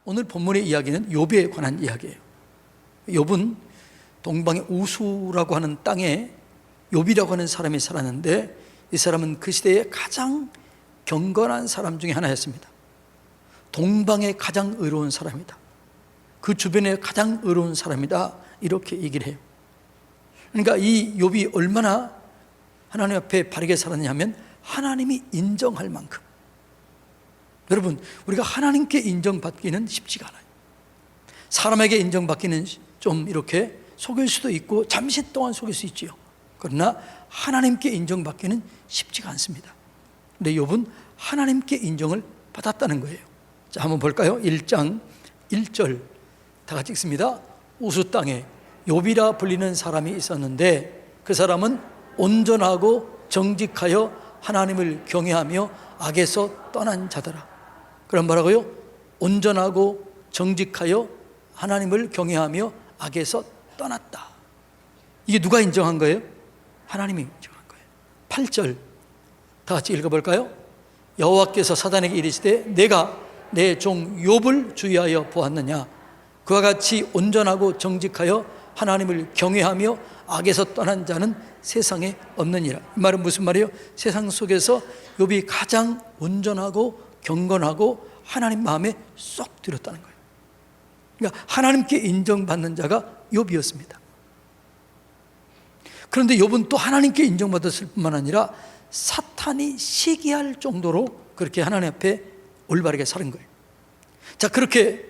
오늘 본문의 이야기는 욥에 관한 이야기예요. 욥은 동방의 우수라고 하는 땅에 욥이라고 하는 사람이 살았는데, 이 사람은 그 시대의 가장 경건한 사람 중에 하나였습니다. 동방의 가장 의로운 사람이다, 그 주변에 가장 의로운 사람이다, 이렇게 얘기를 해요. 그러니까 이 욥이 얼마나 하나님 앞에 바르게 살았냐면 하나님이 인정할 만큼. 여러분, 우리가 하나님께 인정받기는 쉽지가 않아요. 사람에게 인정받기는 좀 이렇게 속일 수도 있고 잠시 동안 속일 수 있지요. 그러나 하나님께 인정받기는 쉽지가 않습니다. 근데 욥은 하나님께 인정을 받았다는 거예요. 자, 한번 볼까요? 1장 1절 다 같이 읽습니다. 우수 땅에 욥이라 불리는 사람이 있었는데 그 사람은 온전하고 정직하여 하나님을 경외하며 악에서 떠난 자더라. 그럼 뭐라고요? 온전하고 정직하여 하나님을 경외하며 악에서 떠났다. 이게 누가 인정한 거예요? 하나님이 인정한 거예요. 8절 다 같이 읽어볼까요? 여호와께서 사단에게 이르시되 내가 내 종 욥을 주의하여 보았느냐? 그와 같이 온전하고 정직하여 하나님을 경외하며 악에서 떠난 자는 세상에 없느니라. 이 말은 무슨 말이에요? 세상 속에서 욥이 가장 온전하고 경건하고 하나님 마음에 쏙 들었다는 거예요. 그러니까 하나님께 인정받는 자가 욥이었습니다. 그런데 욥은 또 하나님께 인정받았을 뿐만 아니라 사탄이 시기할 정도로 그렇게 하나님 앞에 올바르게 살은 거예요. 자, 그렇게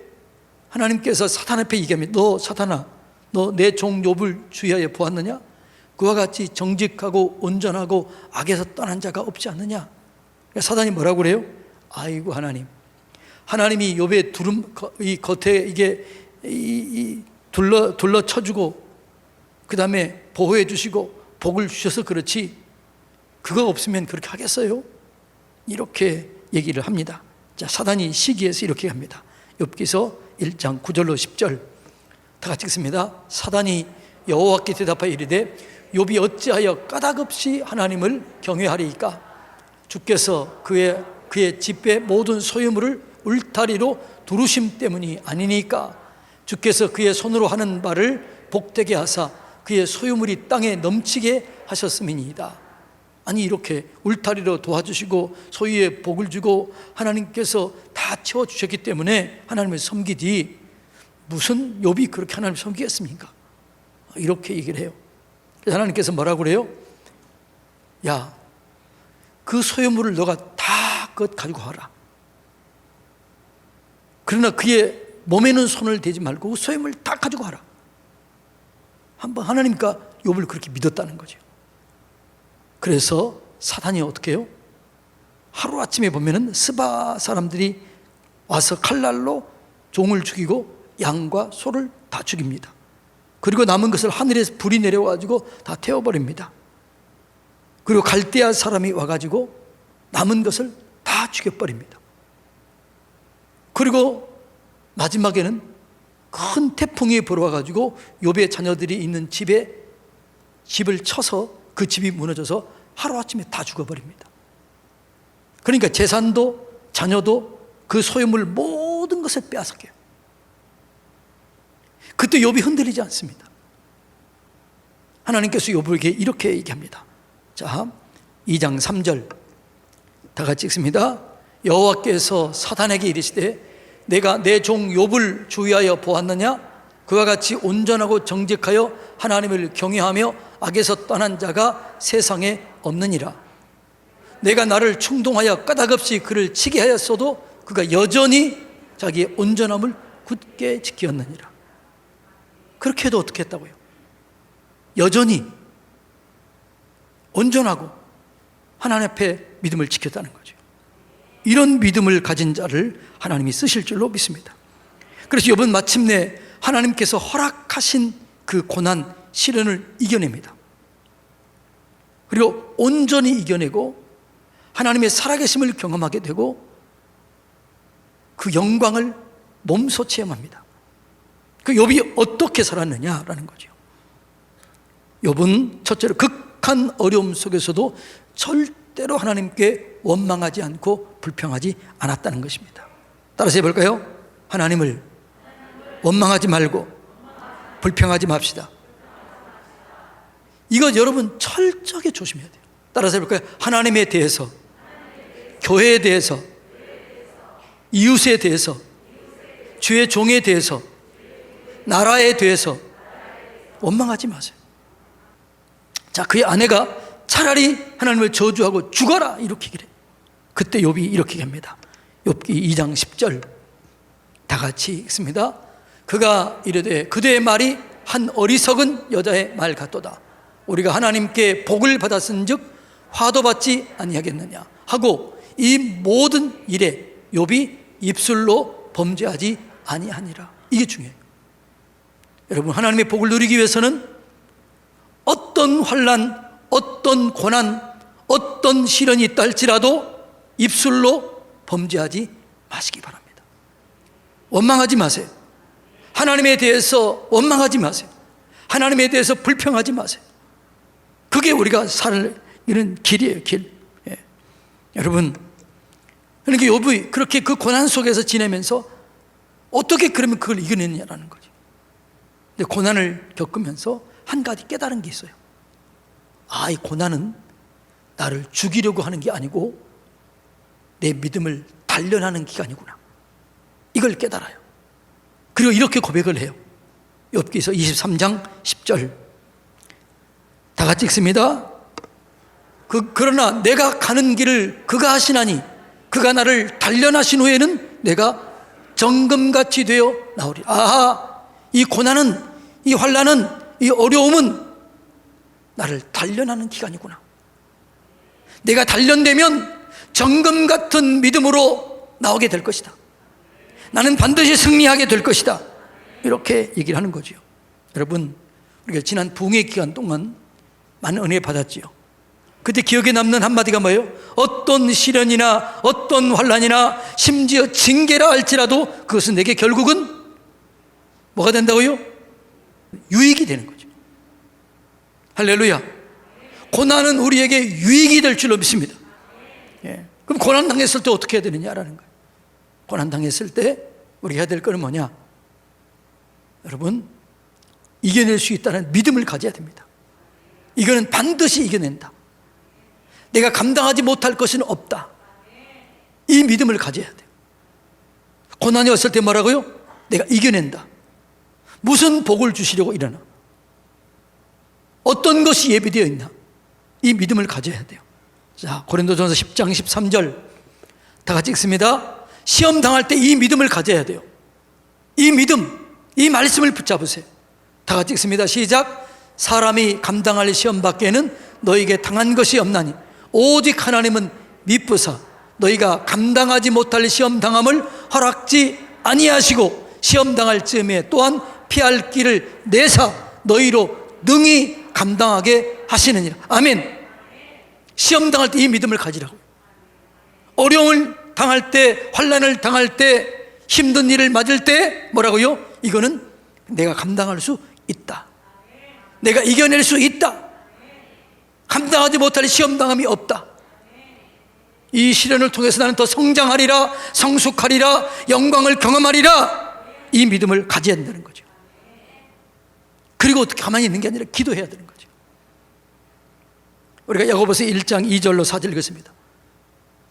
하나님께서 사탄 앞에 얘기합니다. 너 사탄아, 너 내 종 욥을 주의하여 보았느냐? 그와 같이 정직하고 온전하고 악에서 떠난 자가 없지 않느냐? 사탄이 뭐라고 그래요? 아이고 하나님이 욥의 두름 이 겉에 이게 둘러쳐주고 그 다음에 보호해 주시고 복을 주셔서 그렇지 그거 없으면 그렇게 하겠어요? 이렇게 얘기를 합니다. 자, 사단이 시기해서 이렇게 합니다. 욥기서 1장 9절로 10절 다 같이 읽습니다. 사단이 여호와께 대답하여 이르되 욥이 어찌하여 까닭없이 하나님을 경외하리이까? 주께서 그의 집의 모든 소유물을 울타리로 두르심 때문이 아니니까? 주께서 그의 손으로 하는 바를 복되게 하사 그의 소유물이 땅에 넘치게 하셨음이니이다. 아니, 이렇게 울타리로 도와주시고 소유에 복을 주고 하나님께서 다 채워주셨기 때문에 하나님을 섬기지 무슨 욥이 그렇게 하나님을 섬기겠습니까? 이렇게 얘기를 해요. 그래서 하나님께서 뭐라고 그래요? 야, 그 소유물을 너가 다 그것 가지고 와라. 그러나 그의 몸에는 손을 대지 말고 그 소유물 다 가지고 와라. 한번 하나님과 욥을 그렇게 믿었다는 거죠. 그래서 사단이 어떻게 해요? 하루아침에 보면은 스바 사람들이 와서 칼날로 종을 죽이고 양과 소를 다 죽입니다. 그리고 남은 것을 하늘에서 불이 내려가지고 다 태워버립니다. 그리고 갈대아 사람이 와가지고 남은 것을 다 죽여버립니다. 그리고 마지막에는 큰 태풍이 불어와가지고 욥의 자녀들이 있는 집을 쳐서 그 집이 무너져서 하루아침에 다 죽어버립니다. 그러니까 재산도 자녀도 그 소유물 모든 것을 빼앗았게요. 그때 욥이 흔들리지 않습니다. 하나님께서 욥에게 이렇게 얘기합니다. 자, 2장 3절 다 같이 읽습니다. 여호와께서 사단에게 이르시되 내가 내 종 욥을 주의하여 보았느냐? 그와 같이 온전하고 정직하여 하나님을 경외하며 악에서 떠난 자가 세상에 없느니라. 내가 나를 충동하여 까닭없이 그를 치게 하였어도 그가 여전히 자기의 온전함을 굳게 지켰느니라. 그렇게 해도 어떻게 했다고요? 여전히 온전하고 하나님 앞에 믿음을 지켰다는 거죠. 이런 믿음을 가진 자를 하나님이 쓰실 줄로 믿습니다. 그래서 욥은 마침내 하나님께서 허락하신 그 고난, 시련을 이겨냅니다. 그리고 온전히 이겨내고 하나님의 살아계심을 경험하게 되고 그 영광을 몸소 체험합니다. 그 욥이 어떻게 살았느냐라는 거죠. 욥은 첫째로 극한 어려움 속에서도 절대로 하나님께 원망하지 않고 불평하지 않았다는 것입니다. 따라서 해볼까요? 하나님을 원망하지 말고 불평하지 맙시다. 이거 여러분 철저하게 조심해야 돼요. 따라서 해볼까요? 하나님에 대해서, 교회에 대해서, 이웃에 대해서, 주의 종에 대해서, 나라에 대해서 원망하지 마세요. 자, 그의 아내가 차라리 하나님을 저주하고 죽어라 이렇게 얘기를 해요. 그때 욥이 이렇게 합니다. 욥기 2장 10절 다 같이 읽습니다. 그가 이르되 그대의 말이 한 어리석은 여자의 말 같도다. 우리가 하나님께 복을 받았은즉 화도 받지 아니하겠느냐 하고 이 모든 일에 욥이 입술로 범죄하지 아니하니라. 이게 중요해요. 여러분, 하나님의 복을 누리기 위해서는 어떤 환난, 어떤 고난, 어떤 시련이 있다 할지라도 입술로 범죄하지 마시기 바랍니다. 원망하지 마세요. 하나님에 대해서 원망하지 마세요. 하나님에 대해서 불평하지 마세요. 그게 우리가 살 이런 길이에요, 길. 예. 여러분, 그러니까 욥이 그렇게 그 고난 속에서 지내면서 어떻게 그러면 그걸 이겨냈냐라는 거죠. 근데 고난을 겪으면서 한 가지 깨달은 게 있어요. 아, 이 고난은 나를 죽이려고 하는 게 아니고 내 믿음을 단련하는 기간이구나. 이걸 깨달아요. 그리고 이렇게 고백을 해요. 욥기서 23장 10절 다 같이 읽습니다. 그러나 내가 가는 길을 그가 하시나니 그가 나를 단련하신 후에는 내가 정금같이 되어 나오리. 아하, 이 고난은, 이 환난은, 이 어려움은 나를 단련하는 기간이구나. 내가 단련되면 정금 같은 믿음으로 나오게 될 것이다. 나는 반드시 승리하게 될 것이다. 이렇게 얘기를 하는 거죠. 여러분, 우리가 지난 부흥의 기간 동안 많은 은혜 받았지요. 그때 기억에 남는 한마디가 뭐예요? 어떤 시련이나 어떤 환난이나 심지어 징계라 할지라도 그것은 내게 결국은 뭐가 된다고요? 유익이 되는 거죠. 할렐루야. 고난은 우리에게 유익이 될 줄로 믿습니다. 예. 그럼 고난 당했을 때 어떻게 해야 되느냐라는 거예요. 고난 당했을 때 우리가 해야 될 거는 뭐냐? 여러분, 이겨낼 수 있다는 믿음을 가져야 됩니다. 이거는 반드시 이겨낸다. 내가 감당하지 못할 것은 없다. 이 믿음을 가져야 돼요. 고난이 왔을 때 뭐라고요? 내가 이겨낸다. 무슨 복을 주시려고 일하나? 어떤 것이 예비되어 있나? 이 믿음을 가져야 돼요. 자, 고린도전서 10장 13절 다 같이 읽습니다. 시험 당할 때 이 믿음을 가져야 돼요. 이 믿음, 이 말씀을 붙잡으세요. 다 같이 읽습니다. 시작. 사람이 감당할 시험 밖에는 너에게 당한 것이 없나니 오직 하나님은 미쁘사 너희가 감당하지 못할 시험 당함을 허락지 아니하시고 시험 당할 즈음에 또한 피할 길을 내사 너희로 능히 감당하게 하시느니라. 아멘. 시험 당할 때 이 믿음을 가지라고. 어려움을 당할 때, 환난을 당할 때, 힘든 일을 맞을 때 뭐라고요? 이거는 내가 감당할 수 있다. 내가 이겨낼 수 있다. 감당하지 못할 시험당함이 없다. 이 시련을 통해서 나는 더 성장하리라, 성숙하리라, 영광을 경험하리라. 이 믿음을 가져야 된다는 거죠. 그리고 어떻게 가만히 있는 게 아니라 기도해야 되는 거죠. 우리가 야고보서 1장 2절로 4절 읽었습니다.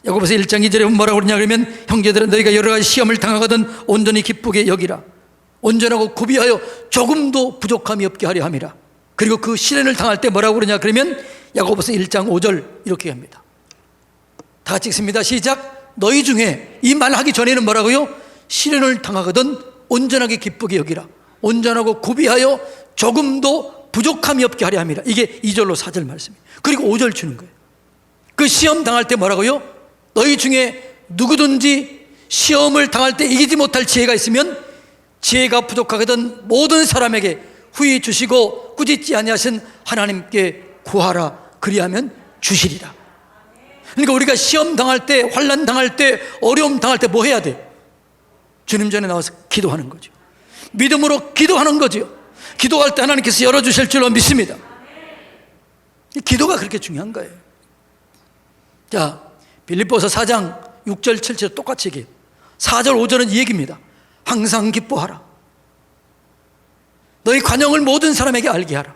야고보서 1장 2절에 뭐라고 그러냐 그러면 형제들은 너희가 여러 가지 시험을 당하거든 온전히 기쁘게 여기라. 온전하고 구비하여 조금도 부족함이 없게 하려 함이라. 그리고 그 시련을 당할 때 뭐라고 그러냐 그러면 야고보서 1장 5절 이렇게 합니다. 다 같이 읽습니다. 시작. 너희 중에 이 말 하기 전에는 뭐라고요? 시련을 당하거든 온전하게 기쁘게 여기라. 온전하고 구비하여 조금도 부족함이 없게 하려 함이라. 이게 2절로 4절 말씀이에요. 그리고 5절 주는 거예요. 그 시험 당할 때 뭐라고요? 너희 중에 누구든지 시험을 당할 때 이기지 못할 지혜가 있으면 지혜가 부족하거든 모든 사람에게 후히 주시고 꾸짖지 아니하신 하나님께 구하라. 그리하면 주시리라. 그러니까 우리가 시험 당할 때, 환난 당할 때, 어려움 당할 때 뭐 해야 돼? 주님 전에 나와서 기도하는 거죠. 믿음으로 기도하는 거죠. 기도할 때 하나님께서 열어주실 줄로 믿습니다. 기도가 그렇게 중요한 거예요. 자, 빌립보서 4장 6절 7절 똑같이 얘기해요. 4절 5절은 이 얘기입니다. 항상 기뻐하라. 너희 관용을 모든 사람에게 알게 하라.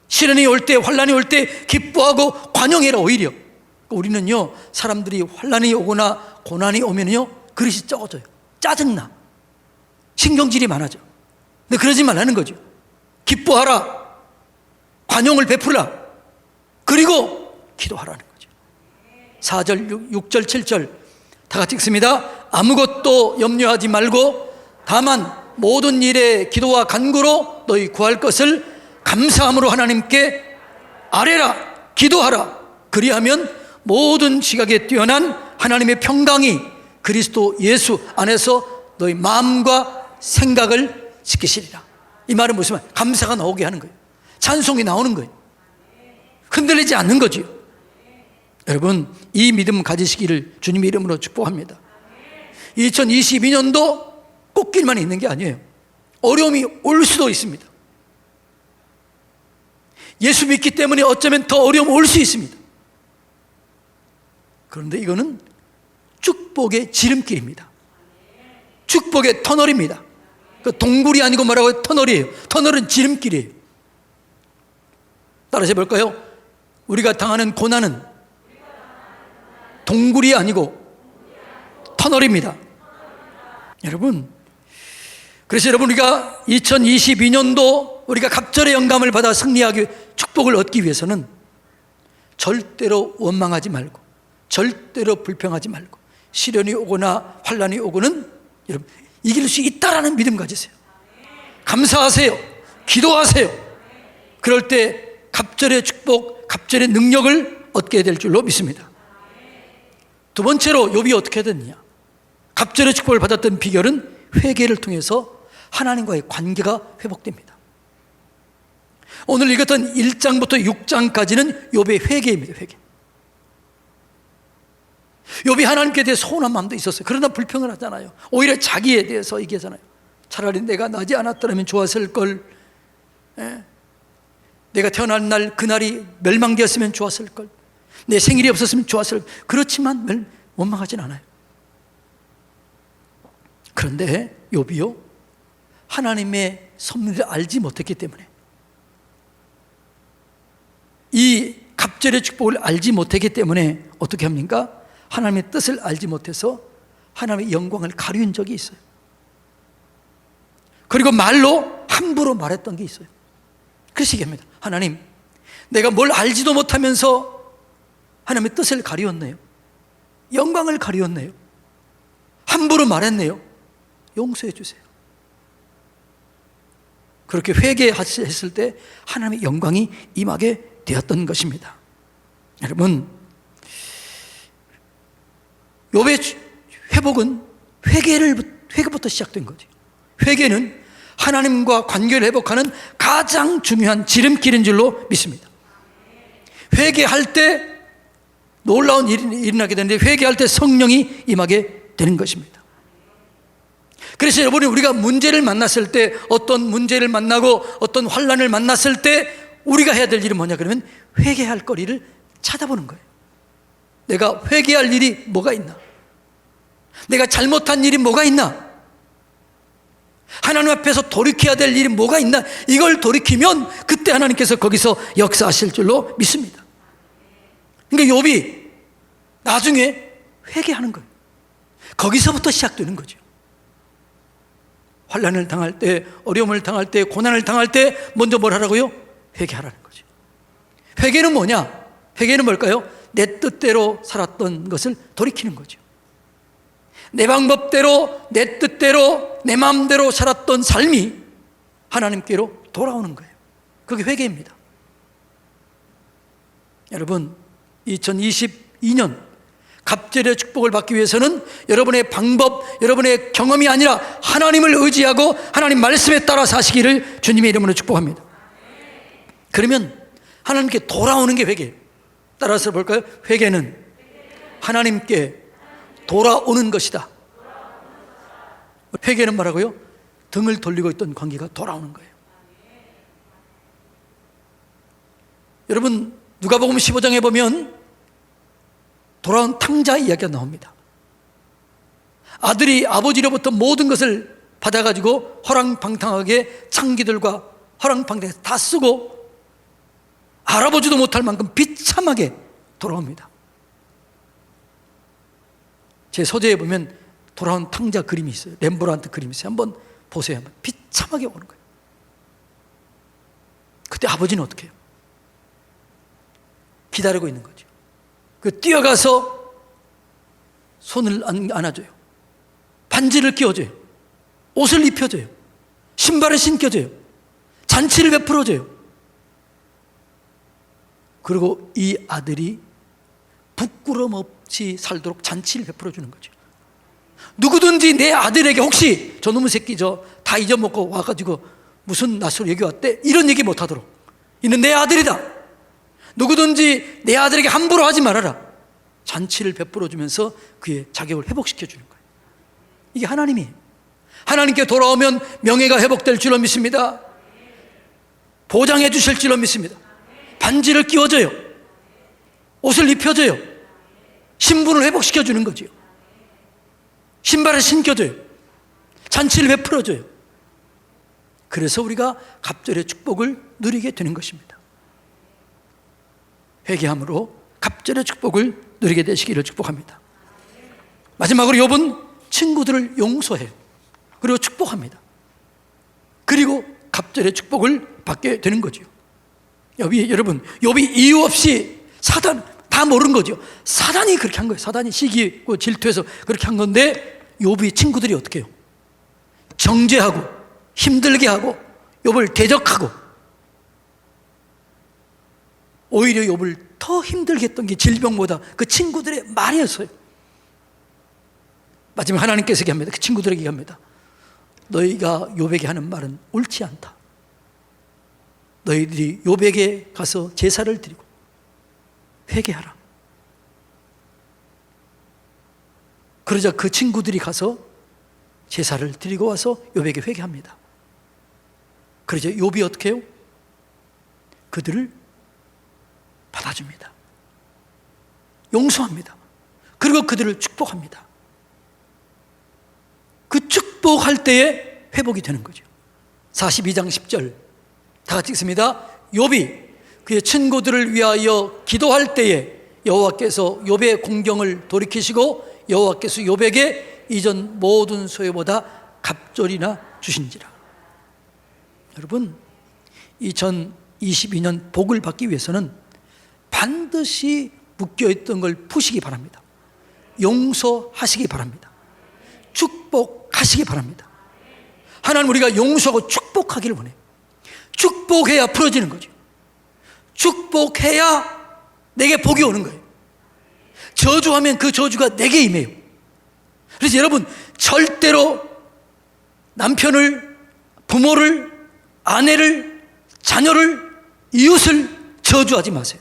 시련이 올 때, 환난이 올 때 기뻐하고 관용해라. 오히려 우리는요, 사람들이 환난이 오거나 고난이 오면요 그릇이 적어져요. 짜증나, 신경질이 많아져. 근데 그러지 말라는 거죠. 기뻐하라, 관용을 베풀라, 그리고 기도하라는 거죠. 4절, 6절, 7절 다 같이 읽습니다. 아무것도 염려하지 말고 다만 모든 일에 기도와 간구로 너희 구할 것을 감사함으로 하나님께 아뢰라. 기도하라. 그리하면 모든 지각에 뛰어난 하나님의 평강이 그리스도 예수 안에서 너희 마음과 생각을 지키시리라. 이 말은 무슨 말? 감사가 나오게 하는 거예요. 찬송이 나오는 거예요. 흔들리지 않는 거지요. 여러분, 이 믿음 가지시기를 주님의 이름으로 축복합니다. 2022년도 꽃길만 있는 게 아니에요. 어려움이 올 수도 있습니다. 예수 믿기 때문에 어쩌면 더 어려움 올 수 있습니다. 그런데 이거는 축복의 지름길입니다. 축복의 터널입니다. 그 동굴이 아니고 뭐라고요? 터널이에요. 터널은 지름길이에요. 따라서 해볼까요? 우리가 당하는 고난은 동굴이 아니고 터널입니다. 여러분, 그래서 여러분, 우리가 2022년도 우리가 갑절의 영감을 받아 승리하기, 축복을 얻기 위해서는 절대로 원망하지 말고, 절대로 불평하지 말고, 시련이 오거나 환난이 오고는 여러분 이길 수 있다라는 믿음 가지세요. 감사하세요. 기도하세요. 그럴 때 갑절의 축복, 갑절의 능력을 얻게 될 줄로 믿습니다. 두 번째로 욥이 어떻게 됐느냐? 갑절의 축복을 받았던 비결은 회개를 통해서 하나님과의 관계가 회복됩니다. 오늘 읽었던 1장부터 6장까지는 욥의 회개입니다. 회개. 욥이 하나님께 대해 서운한 마음도 있었어요. 그러나 불평을 하잖아요. 오히려 자기에 대해서 얘기하잖아요. 차라리 내가 나지 않았더라면 좋았을 걸, 내가 태어난 날 그날이 멸망되었으면 좋았을 걸, 내 생일이 없었으면 좋았을 걸. 그렇지만 원망하진 않아요. 그런데 욥이요, 하나님의 섭리를 알지 못했기 때문에, 이 갑절의 축복을 알지 못했기 때문에 어떻게 합니까? 하나님의 뜻을 알지 못해서 하나님의 영광을 가리운 적이 있어요. 그리고 말로 함부로 말했던 게 있어요. 그래서 얘기합니다. 하나님, 내가 뭘 알지도 못하면서 하나님의 뜻을 가리웠네요. 영광을 가리웠네요. 함부로 말했네요. 용서해 주세요. 그렇게 회개했을 때 하나님의 영광이 임하게 되었던 것입니다. 여러분, 욥의 회복은 회개부터 시작된 거죠. 회개는 하나님과 관계를 회복하는 가장 중요한 지름길인 줄로 믿습니다. 회개할 때 놀라운 일이 일어나게 되는데, 회개할 때 성령이 임하게 되는 것입니다. 그래서 여러분이 우리가 문제를 만났을 때, 어떤 문제를 만나고 어떤 환난을 만났을 때 우리가 해야 될 일은 뭐냐 그러면 회개할 거리를 찾아보는 거예요. 내가 회개할 일이 뭐가 있나? 내가 잘못한 일이 뭐가 있나? 하나님 앞에서 돌이켜야 될 일이 뭐가 있나? 이걸 돌이키면 그때 하나님께서 거기서 역사하실 줄로 믿습니다. 그러니까 욥이 나중에 회개하는 거예요. 거기서부터 시작되는 거죠. 환난을 당할 때, 어려움을 당할 때, 고난을 당할 때 먼저 뭘 하라고요? 회개하라는 거죠. 회개는 뭐냐? 회개는 뭘까요? 내 뜻대로 살았던 것을 돌이키는 거죠. 내 방법대로, 내 뜻대로, 내 마음대로 살았던 삶이 하나님께로 돌아오는 거예요. 그게 회개입니다. 여러분, 2022년 갑절의 축복을 받기 위해서는 여러분의 방법, 여러분의 경험이 아니라 하나님을 의지하고 하나님 말씀에 따라 사시기를 주님의 이름으로 축복합니다. 그러면 하나님께 돌아오는 게 회개예요. 따라서 볼까요? 회개는 하나님께 돌아오는 것이다. 회개는 뭐라고요? 등을 돌리고 있던 관계가 돌아오는 거예요. 여러분, 누가복음 15장에 보면 돌아온 탕자 이야기가 나옵니다. 아들이 아버지로부터 모든 것을 받아가지고 허랑방탕하게 창기들과 허랑방탕해서 다 쓰고 알아보지도 못할 만큼 비참하게 돌아옵니다. 제 서재에 보면 돌아온 탕자 그림이 있어요. 렘브란트 그림이 있어요. 한번 보세요. 한번. 비참하게 오는 거예요. 그때 아버지는 어떻게 해요? 기다리고 있는 거죠. 그 뛰어가서 손을 안아줘요. 반지를 끼워줘요. 옷을 입혀줘요. 신발을 신겨줘요. 잔치를 베풀어줘요. 그리고 이 아들이 부끄럼 없이 살도록 잔치를 베풀어주는 거죠. 누구든지 내 아들에게 혹시 저놈의 새끼 다 잊어먹고 와가지고 무슨 낯으로 여기 왔대? 이런 얘기 못하도록, 이는 내 아들이다, 누구든지 내 아들에게 함부로 하지 말아라, 잔치를 베풀어주면서 그의 자격을 회복시켜주는 거예요. 이게 하나님이에요. 하나님께 돌아오면 명예가 회복될 줄로 믿습니다. 보장해 주실 줄로 믿습니다. 반지를 끼워줘요. 옷을 입혀줘요. 신분을 회복시켜주는 거죠. 신발을 신겨줘요. 잔치를 베풀어줘요. 그래서 우리가 갑절의 축복을 누리게 되는 것입니다. 회개함으로 갑절의 축복을 누리게 되시기를 축복합니다. 마지막으로 욥은 친구들을 용서해요. 그리고 축복합니다. 그리고 갑절의 축복을 받게 되는 거죠. 여러분, 욥이 이유 없이 사단 다 모르는 거죠. 사단이 그렇게 한 거예요. 사단이 시기고 질투해서 그렇게 한 건데, 욥이 친구들이 어떻게 해요? 정죄하고 힘들게 하고 욥을 대적하고, 오히려 욥을 더 힘들게 했던 게 질병보다 그 친구들의 말이었어요. 마지막 하나님께서 얘기합니다. 그 친구들에게 얘기합니다. 너희가 욥에게 하는 말은 옳지 않다. 너희들이 욥에게 가서 제사를 드리고 회개하라. 그러자 그 친구들이 가서 제사를 드리고 와서 욥에게 회개합니다. 그러자 욥이 어떻게 해요? 그들을 받아줍니다. 용서합니다. 그리고 그들을 축복합니다. 그 축복할 때에 회복이 되는 거죠. 42장 10절 다 같이 읽습니다. 욥이 그의 친구들을 위하여 기도할 때에 여호와께서 욥의 공경을 돌이키시고 여호와께서 욥에게 이전 모든 소유보다 갑절이나 주신지라. 여러분, 2022년 복을 받기 위해서는 반드시 묶여있던 걸 푸시기 바랍니다. 용서하시기 바랍니다. 축복하시기 바랍니다. 하나님, 우리가 용서하고 축복하기를 원해요. 축복해야 풀어지는 거죠. 축복해야 내게 복이 오는 거예요. 저주하면 그 저주가 내게 임해요. 그래서 여러분, 절대로 남편을, 부모를, 아내를, 자녀를, 이웃을 저주하지 마세요.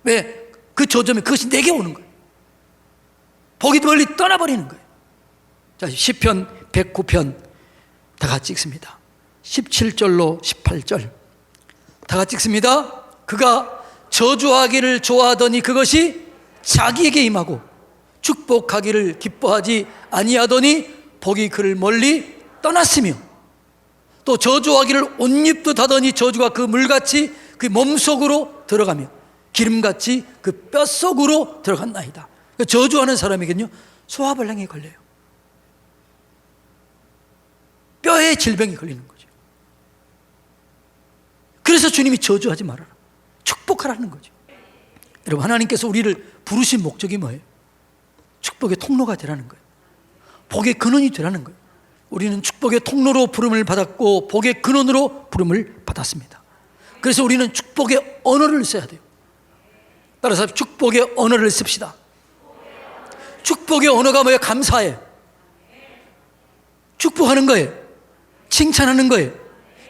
왜? 그 저주하면 그것이 내게 오는 거예요. 복이 멀리 떠나버리는 거예요. 자, 시편 109편 다 같이 읽습니다. 17절로 18절 다 같이 읽습니다. 그가 저주하기를 좋아하더니 그것이 자기에게 임하고 축복하기를 기뻐하지 아니하더니 복이 그를 멀리 떠났으며, 또 저주하기를 옷입듯 하더니 저주가 그 물같이 그 몸속으로 들어가며 기름같이 그 뼛속으로 들어갔나이다. 저주하는 사람에게는요, 소화불량이 걸려요. 뼈에 질병이 걸리는 거죠. 그래서 주님이 저주하지 말아라, 축복하라는 거죠. 여러분, 하나님께서 우리를 부르신 목적이 뭐예요? 축복의 통로가 되라는 거예요. 복의 근원이 되라는 거예요. 우리는 축복의 통로로 부름을 받았고 복의 근원으로 부름을 받았습니다. 그래서 우리는 축복의 언어를 써야 돼요. 따라서 축복의 언어를 씁시다. 축복의 언어가 뭐예요? 감사해요. 축복하는 거예요. 칭찬하는 거예요.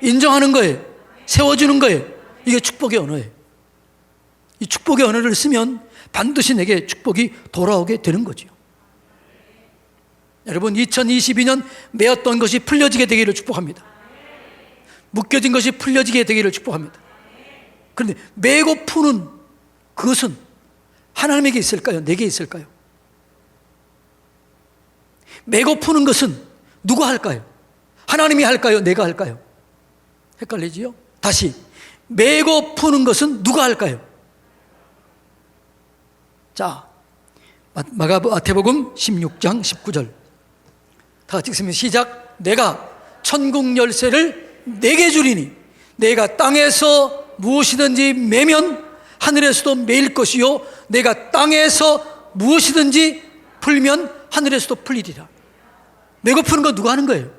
인정하는 거예요. 세워주는 거예요. 이게 축복의 언어예요. 이 축복의 언어를 쓰면 반드시 내게 축복이 돌아오게 되는 거죠. 여러분, 2022년 매었던 것이 풀려지게 되기를 축복합니다. 묶여진 것이 풀려지게 되기를 축복합니다. 그런데 매고 푸는 그것은 하나님에게 있을까요? 내게 있을까요? 매고 푸는 것은 누가 할까요? 하나님이 할까요? 내가 할까요? 헷갈리지요? 다시, 메고 푸는 것은 누가 할까요? 자, 마태복음 16장 19절 다 같이 읽습니다. 시작. 내가 천국 열쇠를 내게 주리니 내가 땅에서 무엇이든지 매면 하늘에서도 매일 것이요 내가 땅에서 무엇이든지 풀면 하늘에서도 풀리리라. 메고 푸는 거 누가 하는 거예요?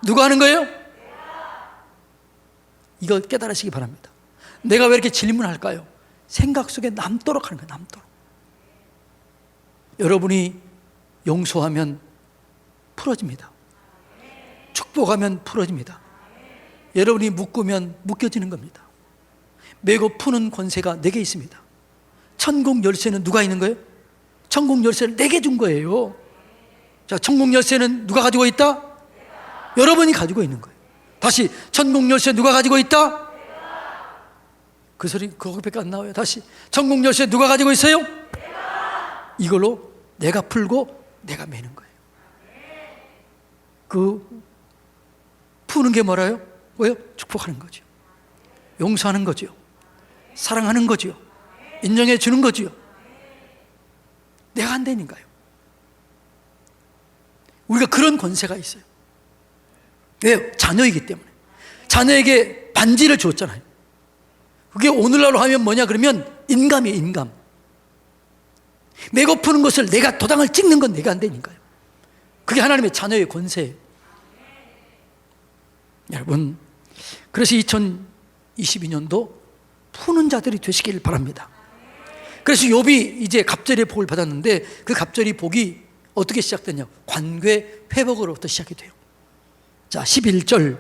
누가 하는 거예요? 이거 깨달으시기 바랍니다. 내가 왜 이렇게 질문할까요? 생각 속에 남도록 하는 거예요. 남도록. 여러분이 용서하면 풀어집니다. 축복하면 풀어집니다. 여러분이 묶으면 묶여지는 겁니다. 메고 푸는 권세가 내게 있습니다. 천국 열쇠는 누가 있는 거예요? 천국 열쇠를 내게 준 거예요. 자, 천국 열쇠는 누가 가지고 있다? 여러분이 가지고 있는 거예요. 다시, 천국 열쇠 누가 가지고 있다? 그 소리 그거밖에 안 나와요. 다시, 천국 열쇠 누가 가지고 있어요? 이걸로 내가 풀고 내가 매는 거예요. 그 푸는 게 뭐라요? 뭐예요? 축복하는 거죠. 용서하는 거죠. 사랑하는 거죠. 인정해 주는 거죠. 내가 안 되니까요. 우리가 그런 권세가 있어요. 왜요? 자녀이기 때문에. 자녀에게 반지를 줬잖아요. 그게 오늘날로 하면 뭐냐 그러면 인감이에요. 인감. 메고 푸는 것을 내가 도장을 찍는 건 내가 안 되니까요. 그게 하나님의 자녀의 권세예요. 여러분, 그래서 2022년도 푸는 자들이 되시길 바랍니다. 그래서 욥이 이제 갑절의 복을 받았는데 그 갑절의 복이 어떻게 시작되냐? 관계 회복으로부터 시작이 돼요. 자, 11절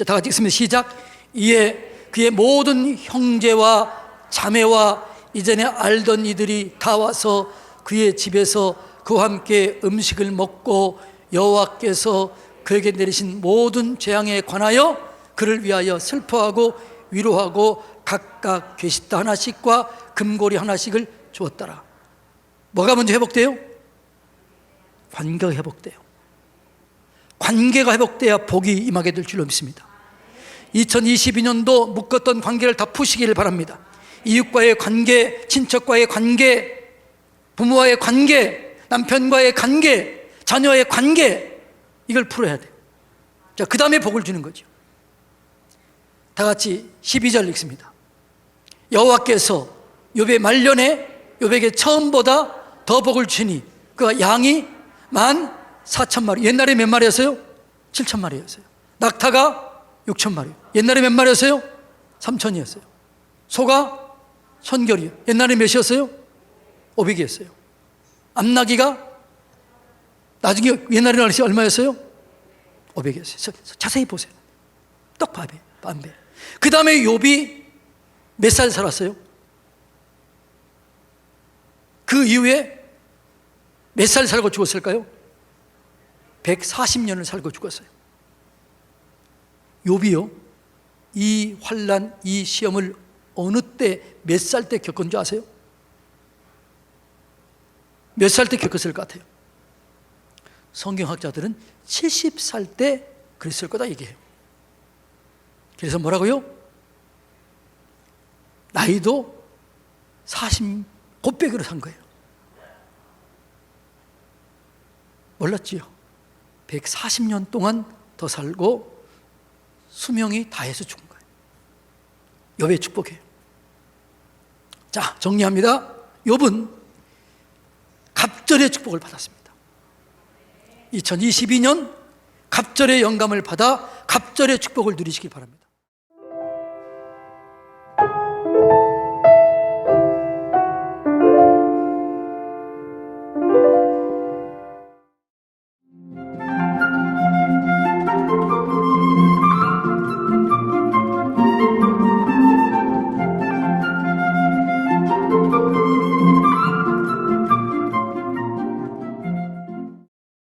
다 같이 읽습니다. 시작. 이에 그의 모든 형제와 자매와 이전에 알던 이들이 다 와서 그의 집에서 그와 함께 음식을 먹고 여호와께서 그에게 내리신 모든 재앙에 관하여 그를 위하여 슬퍼하고 위로하고 각각 괴시다 하나씩과 금고리 하나씩을 주었더라. 뭐가 먼저 회복돼요? 관계가 회복돼요. 관계가 회복돼야 복이 임하게 될 줄로 믿습니다. 2022년도 묶었던 관계를 다 푸시기를 바랍니다. 이웃과의 관계, 친척과의 관계, 부모와의 관계, 남편과의 관계, 자녀의 관계, 이걸 풀어야 돼요. 자, 그 다음에 복을 주는 거죠. 다 같이 12절 읽습니다. 여호와께서 욥의 말년에 욥에게 처음보다 더 복을 주니 그 양이 14,000마리. 옛날에 몇 마리였어요? 7,000마리였어요. 낙타가 6,000마리. 옛날에 몇 마리였어요? 3,000이었어요. 소가 1,000결이요. 옛날에 몇이었어요? 500이었어요. 암나기가 나중에 옛날에 얼마였어요? 500이었어요. 자세히 보세요. 떡밥에 반배. 그 다음에 욥이 몇 살 살았어요? 그 이후에 몇 살 살고 죽었을까요? 140년을 살고 죽었어요. 욥이요, 이 환난, 이 시험을 어느 때, 몇 살 때 겪은 줄 아세요? 몇 살 때 겪었을 것 같아요? 성경학자들은 70살 때 그랬을 거다 얘기해요. 그래서 뭐라고요? 나이도 40 곱빼기로 산 거예요. 몰랐지요? 140년 동안 더 살고 수명이 다해서 죽은 거예요. 욥의 축복이에요. 자, 정리합니다. 욥은 갑절의 축복을 받았습니다. 2022년 갑절의 영감을 받아 갑절의 축복을 누리시기 바랍니다.